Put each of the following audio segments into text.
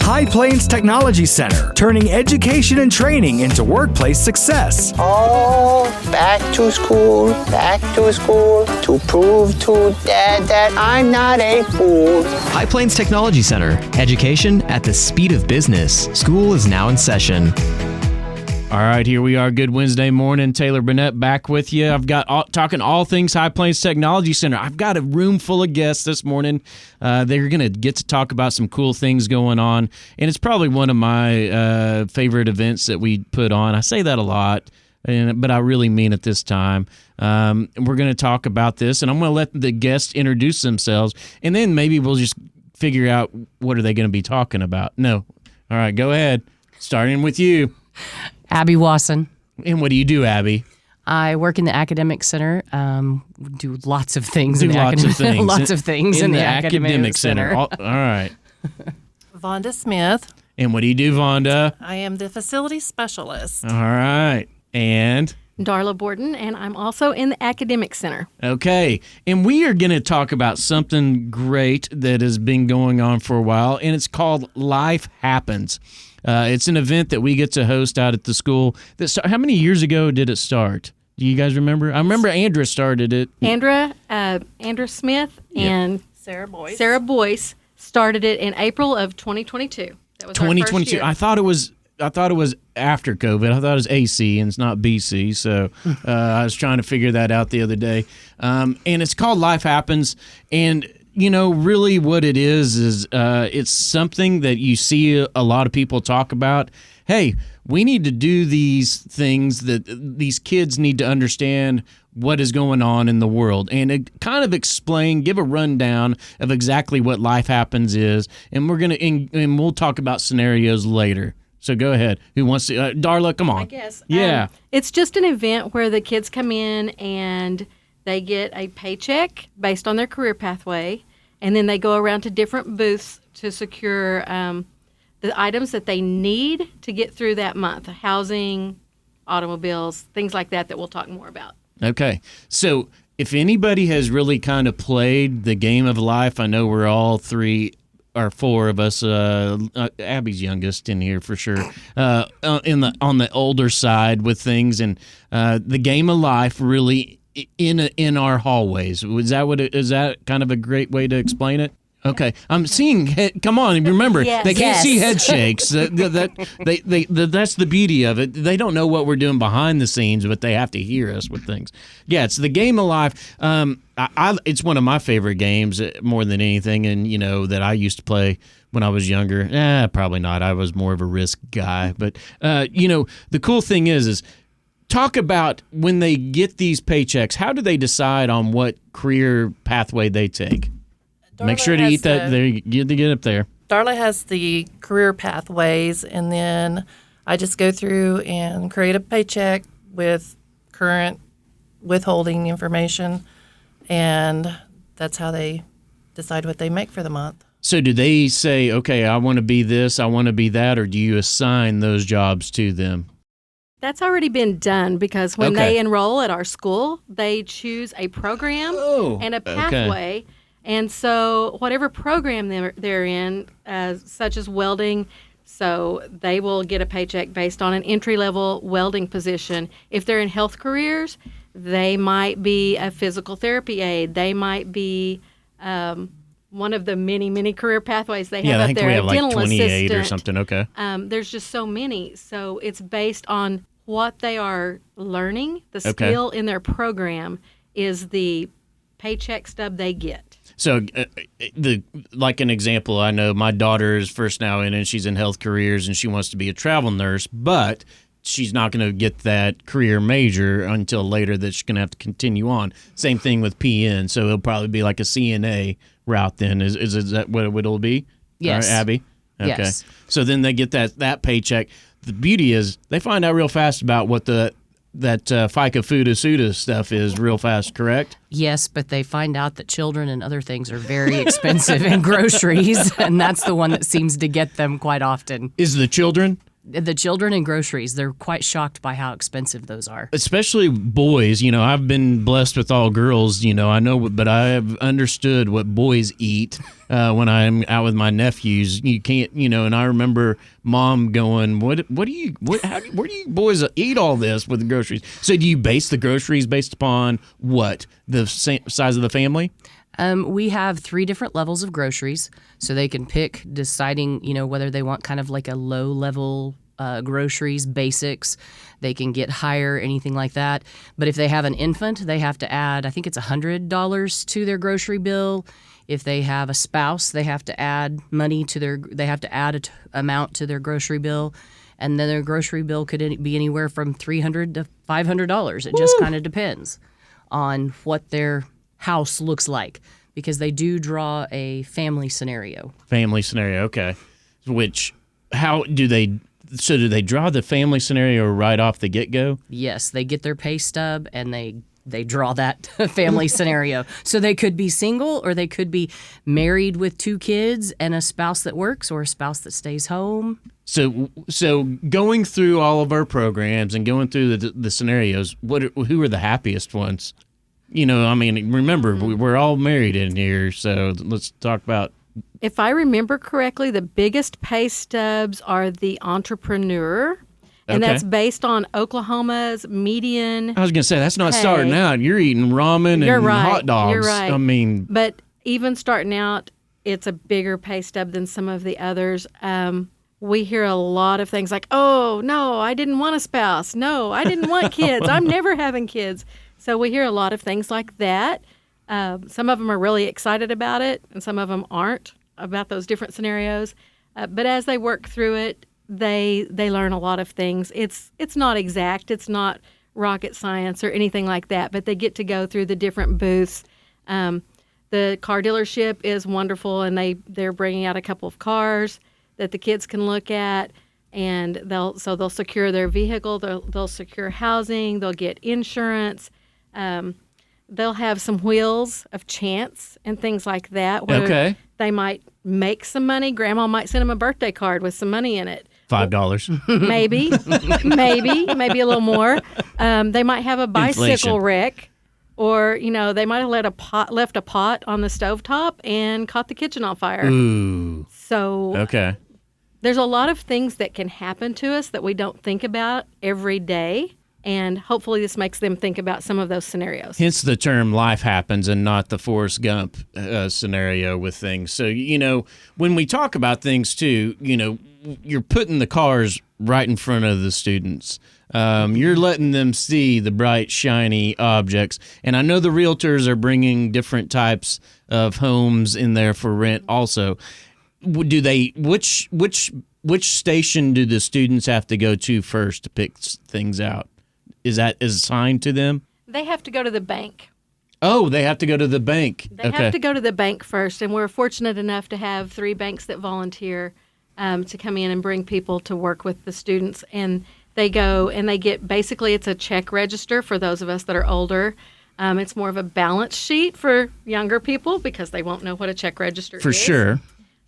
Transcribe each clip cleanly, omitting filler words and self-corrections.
High Plains Technology Center, turning education and training into workplace success. Oh, back to school, to prove to Dad that I'm not a fool. High Plains Technology Center, education at the speed of business. School is now in session. All right, here we are. Good Wednesday morning. Taylor Burnett back with you. I've got talking all things High Plains Technology Center. I've got a room full of guests this morning. They're going to get to talk about some cool things going on, and it's probably one of my favorite events that we put on. I say that a lot, but I really mean it this time. We're going to talk about this, and I'm going to let the guests introduce themselves, and then maybe we'll just figure out what are they going to be talking about. No. All right, go ahead. Starting with you. Abby Wasson. And what do you do, Abby? I work in the academic center. Do lots of things. Lots of things in the academic center. All right. Vonda Smith. And what do you do, Vonda? I am the facility specialist. All right. And Darla Borden, and I'm also in the academic center. okay. And we are going to talk about something great that has been going on for a while, and it's called Life Happens. It's an event that we get to host out at the school. How many years ago did it start? Do you guys remember? I remember Andra started it. Andra Smith and Sarah Boyce started it in April of 2022. That was 2022. Our first year. I thought it was after COVID. I thought it was AC and it's not BC. So I was trying to figure that out the other day. And it's called Life Happens. And you know, really what it is it's something that you see a lot of people talk about. Hey, we need to do these things that these kids need to understand what is going on in the world and kind of give a rundown of exactly what Life Happens is. And and we'll talk about scenarios later. So go ahead. Who wants to? Darla, come on. I guess. Yeah. It's just an event where the kids come in and they get a paycheck based on their career pathway, and then they go around to different booths to secure the items that they need to get through that month: housing, automobiles, things like that we'll talk more about. Okay. So if anybody has really kind of played the game of life, I know we're all three or four of us, Abby's youngest in here for sure, on the older side with things, and the game of life really in our hallways. Is that kind of a great way to explain it? Okay, I'm seeing. Come on, remember they can't see head shakes. That's the beauty of it. They don't know what we're doing behind the scenes, but they have to hear us with things. Yeah, it's the game of life. It's one of my favorite games more than anything, and you know that I used to play when I was younger. Probably not. I was more of a Risk guy. But you know, the cool thing is talk about when they get these paychecks. How do they decide on what career pathway they take? Make sure to eat that. Get up there. Darla has the career pathways, and then I just go through and create a paycheck with current withholding information, and that's how they decide what they make for the month. So do they say, okay, I want to be this, I want to be that, or do you assign those jobs to them? That's already been done because when they enroll at our school, they choose a program and a pathway. Okay. And so whatever program they're in, such as welding, so they will get a paycheck based on an entry-level welding position. If they're in health careers, they might be a physical therapy aide. They might be one of the many, many career pathways they have up there. Yeah, I think we have like 28 assistant. Or something. Okay. There's just so many. So it's based on what they are learning. The skill in their program is the paycheck stub they get. So, like an example, I know my daughter is first now in, and she's in health careers, and she wants to be a travel nurse, but she's not going to get that career major until later that she's going to have to continue on. Same thing with PN, so it'll probably be like a CNA route then. Is that what it'll be? Yes. All right, Abby? Okay. Yes. So then they get that paycheck. The beauty is they find out real fast about what that FICA FUTA SUTA stuff is real fast, correct? Yes, but they find out that children and other things are very expensive in groceries, and that's the one that seems to get them quite often. Is the children? The children and groceries, they're quite shocked by how expensive those are. Especially boys. I've been blessed with all girls, I know, but I have understood what boys eat when I'm out with my nephews. You can't, and I remember mom going, where do you boys eat all this with the groceries? So do you base the groceries based upon what? The size of the family? We have 3 different levels of groceries, so they can pick deciding, whether they want kind of like a low-level groceries, basics. They can get higher, anything like that. But if they have an infant, they have to add, I think it's $100 to their grocery bill. If they have a spouse, they have to add money to they have to add amount to their grocery bill. And then their grocery bill could be anywhere from $300 to $500. It just kind of depends on what their house looks like, because they do draw a family scenario. Family scenario, okay. Do they draw the family scenario right off the get-go? Yes, they get their pay stub and they draw that family scenario. So they could be single, or they could be married with 2 kids and a spouse that works, or a spouse that stays home. So going through all of our programs and going through the scenarios, who are the happiest ones? Remember, we're all married in here, so let's talk about. If I remember correctly, the biggest pay stubs are the entrepreneur, and that's based on Oklahoma's median. I was going to say, that's not starting out. You're eating ramen and hot dogs. You're right. But even starting out, it's a bigger pay stub than some of the others. We hear a lot of things like, oh, no, I didn't want a spouse. No, I didn't want kids. I'm never having kids. So we hear a lot of things like that. Some of them are really excited about it, and some of them aren't, about those different scenarios. But as they work through it, they learn a lot of things. It's not exact. It's not rocket science or anything like that, but they get to go through the different booths. The car dealership is wonderful, and they're bringing out a couple of cars that the kids can look at, and they'll secure their vehicle. They'll secure housing. They'll get insurance. They'll have some wheels of chance and things like that. Where they might make some money. Grandma might send them a birthday card with some money in it. $5. maybe a little more. They might have a bicycle wreck, or they might have left a pot on the stovetop and caught the kitchen on fire. Ooh. So there's a lot of things that can happen to us that we don't think about every day. And hopefully this makes them think about some of those scenarios. Hence the term life happens, and not the Forrest Gump scenario with things. So, when we talk about things too, you're putting the cars right in front of the students. You're letting them see the bright, shiny objects. And I know the realtors are bringing different types of homes in there for rent also. Which station do the students have to go to first to pick things out? Is that assigned to them? They have to go to the bank. Oh, they have to go to the bank. They have to go to the bank first, and we're fortunate enough to have 3 banks that volunteer to come in and bring people to work with the students. And they go and they get, basically it's a check register for those of us that are older. It's more of a balance sheet for younger people because they won't know what a check register is. For sure.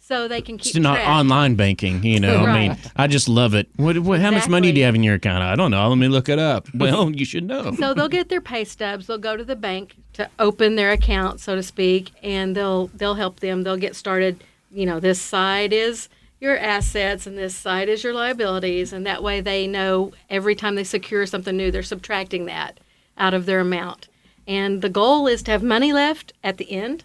So they can keep It's not track. online banking, Right. I just love it. How much money do you have in your account? I don't know. Let me look it up. Well, you should know. So they'll get their pay stubs. They'll go to the bank to open their account, so to speak, and they'll help them. They'll get started. This side is your assets, and this side is your liabilities, and that way they know every time they secure something new, they're subtracting that out of their amount. And the goal is to have money left at the end.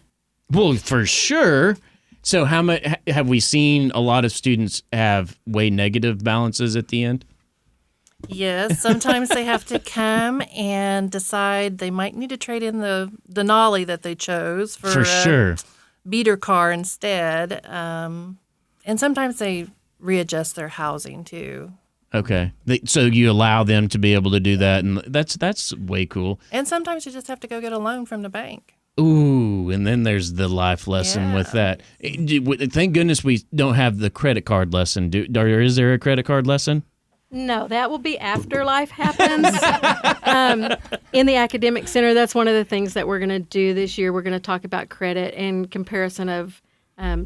Well, for sure. So how much have we seen a lot of students have way negative balances at the end? Yes, sometimes they have to come and decide they might need to trade in the Nolly that they chose for sure. beater car instead. And sometimes they readjust their housing too. Okay. So you allow them to be able to do that, and that's way cool. And sometimes you just have to go get a loan from the bank. Ooh, and then there's the life lesson with that. Thank goodness we don't have the credit card lesson. Is there a credit card lesson? No, that will be after life happens. In the academic center, that's one of the things that we're going to do this year. We're going to talk about credit and comparison of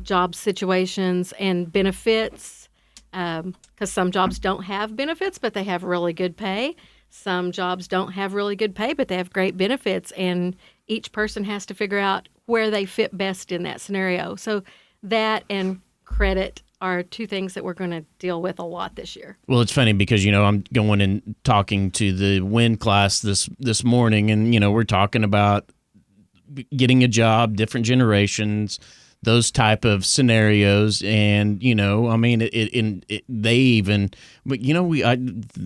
job situations and benefits because some jobs don't have benefits, but they have really good pay. Some jobs don't have really good pay, but they have great benefits, and each person has to figure out where they fit best in that scenario. So that and credit are two things that we're going to deal with a lot this year. Well, it's funny because, I'm going and talking to the WIN class this morning, and, we're talking about getting a job, different generations, those type of scenarios. And, they even, but,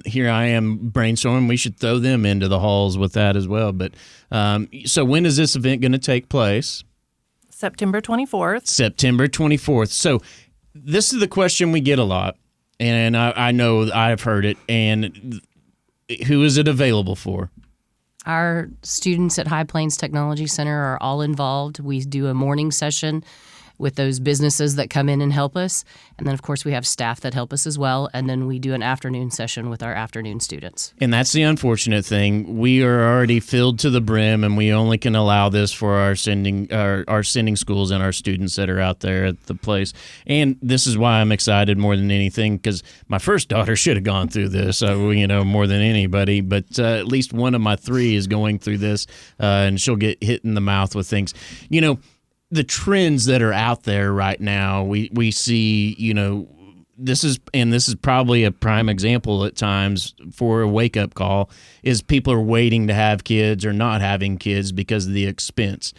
here I am brainstorming, we should throw them into the halls with that as well. But so when is this event going to take place? September 24th. September 24th. So this is the question we get a lot, and I know I've heard it. And who is it available for? Our students at High Plains Technology Center are all involved. We do a morning session with those businesses that come in and help us. And then, of course, we have staff that help us as well. And then we do an afternoon session with our afternoon students. And that's the unfortunate thing. We are already filled to the brim, and we only can allow this for our sending schools and our students that are out there at the place. And this is why I'm excited more than anything, because my first daughter should have gone through this, more than anybody. But at least one of my three is going through this, and she'll get hit in the mouth with things. The trends that are out there right now, we see, this is probably a prime example at times for a wake-up call, is people are waiting to have kids or not having kids because of the expense.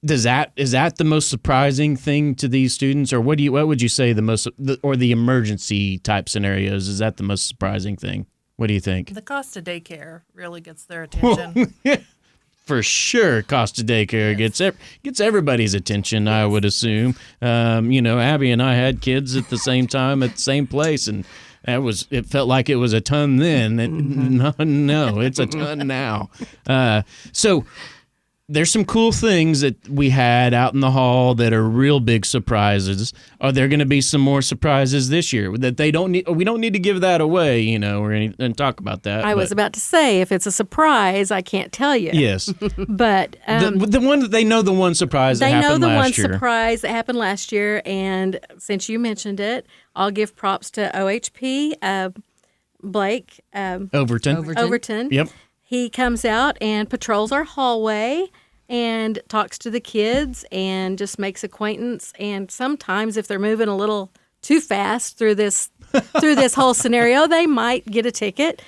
Is that the most surprising thing to these students, or what would you say the emergency type scenarios? Is that the most surprising thing? What do you think? The cost of daycare really gets their attention. For sure, cost of daycare gets everybody's attention, I would assume. Abby and I had kids at the same time at the same place, and it felt like it was a ton then. No, it's a ton now. So there's some cool things that we had out in the hall that are real big surprises. Are there going to be some more surprises this year that we don't need to give that away, and talk about that. I was about to say, if it's a surprise, I can't tell you. Yes. But the one that they know the one surprise that happened last year. They know the one surprise that happened last year, and since you mentioned it, I'll give props to OHP, Blake Overton. Yep. He comes out and patrols our hallway and talks to the kids and just makes acquaintance. And sometimes if they're moving a little too fast through this whole scenario, they might get a ticket.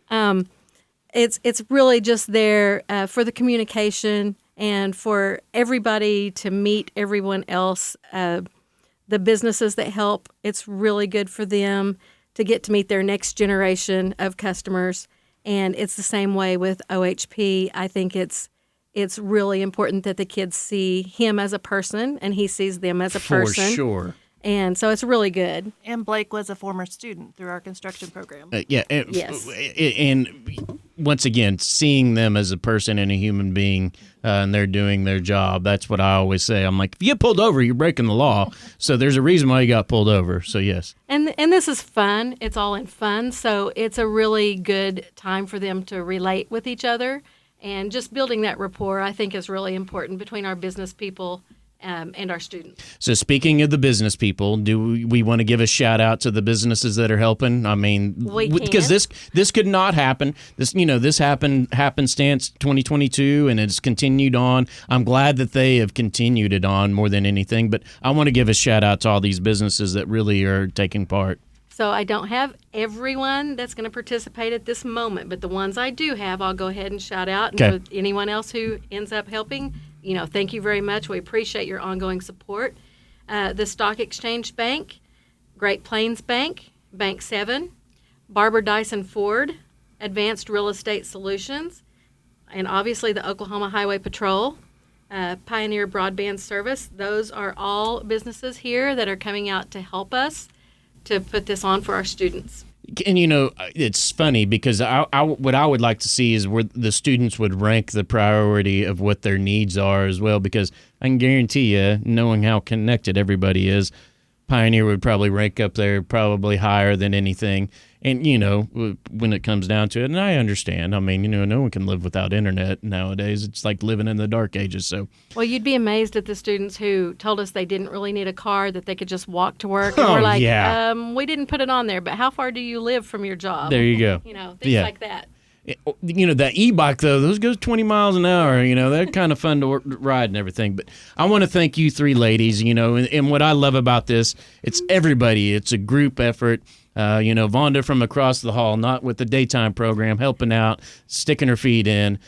It's really just there for the communication and for everybody to meet everyone else. The businesses that help, it's really good for them to get to meet their next generation of customers. And it's the same way with OHP. I think it's really important that the kids see him as a person and he sees them as a person. For sure. And so it's really good. And Blake was a former student through our construction program. Yes. And once again, seeing them as a person and a human being, and they're doing their job, that's what I always say. I'm like, if you get pulled over, you're breaking the law. So there's a reason why you got pulled over. So, yes. And this is fun. It's all in fun. So it's a really good time for them to relate with each other. And just building that rapport, I think, is really important between our business people and our students. So speaking of the business people, do we want to give a shout out to the businesses that are helping? I mean, because this could not happen. This happened happenstance 2022, and it's continued on. I'm glad that they have continued it on more than anything, but I want to give a shout out to all these businesses that really are taking part. So I don't have everyone that's going to participate at this moment, but the ones I do have, I'll go ahead and shout out. Okay. And for anyone else who ends up helping, thank you very much. We appreciate your ongoing support. The Stock Exchange Bank, Great Plains Bank, Bank 7, Barber Dyson Ford, Advanced Real Estate Solutions, and obviously the Oklahoma Highway Patrol, Pioneer Broadband Service. Those are all businesses here that are coming out to help us to put this on for our students. And, it's funny because what I would like to see is where the students would rank the priority of what their needs are as well, because I can guarantee you, knowing how connected everybody is, Pioneer would probably rank up there probably higher than anything. And, when it comes down to it, and I understand, I mean, no one can live without internet nowadays. It's like living in the dark ages. So, well, you'd be amazed at the students who told us they didn't really need a car, that they could just walk to work. And we're like, we didn't put it on there, but how far do you live from your job? There you go. Things like that. That e-bike, though, those goes 20 miles an hour. They're kind of fun to ride and everything. But I want to thank you three ladies, and what I love about this, it's everybody. It's a group effort. Vonda from across the hall, not with the daytime program, helping out, sticking her feet in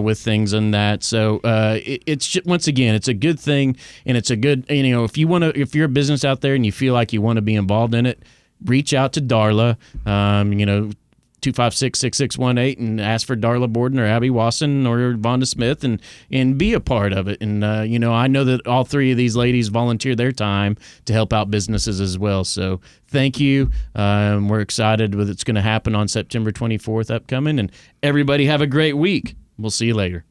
with things and that. So it's just, once again, it's a good thing, and it's a good, if you're a business out there and you feel like you want to be involved in it, reach out to Darla. 256-6618 and ask for Darla Borden or Abby Wasson or Vonda Smith and be a part of it. And, I know that all three of these ladies volunteer their time to help out businesses as well. So thank you. We're excited with it's going to happen on September 24th upcoming. And everybody have a great week. We'll see you later.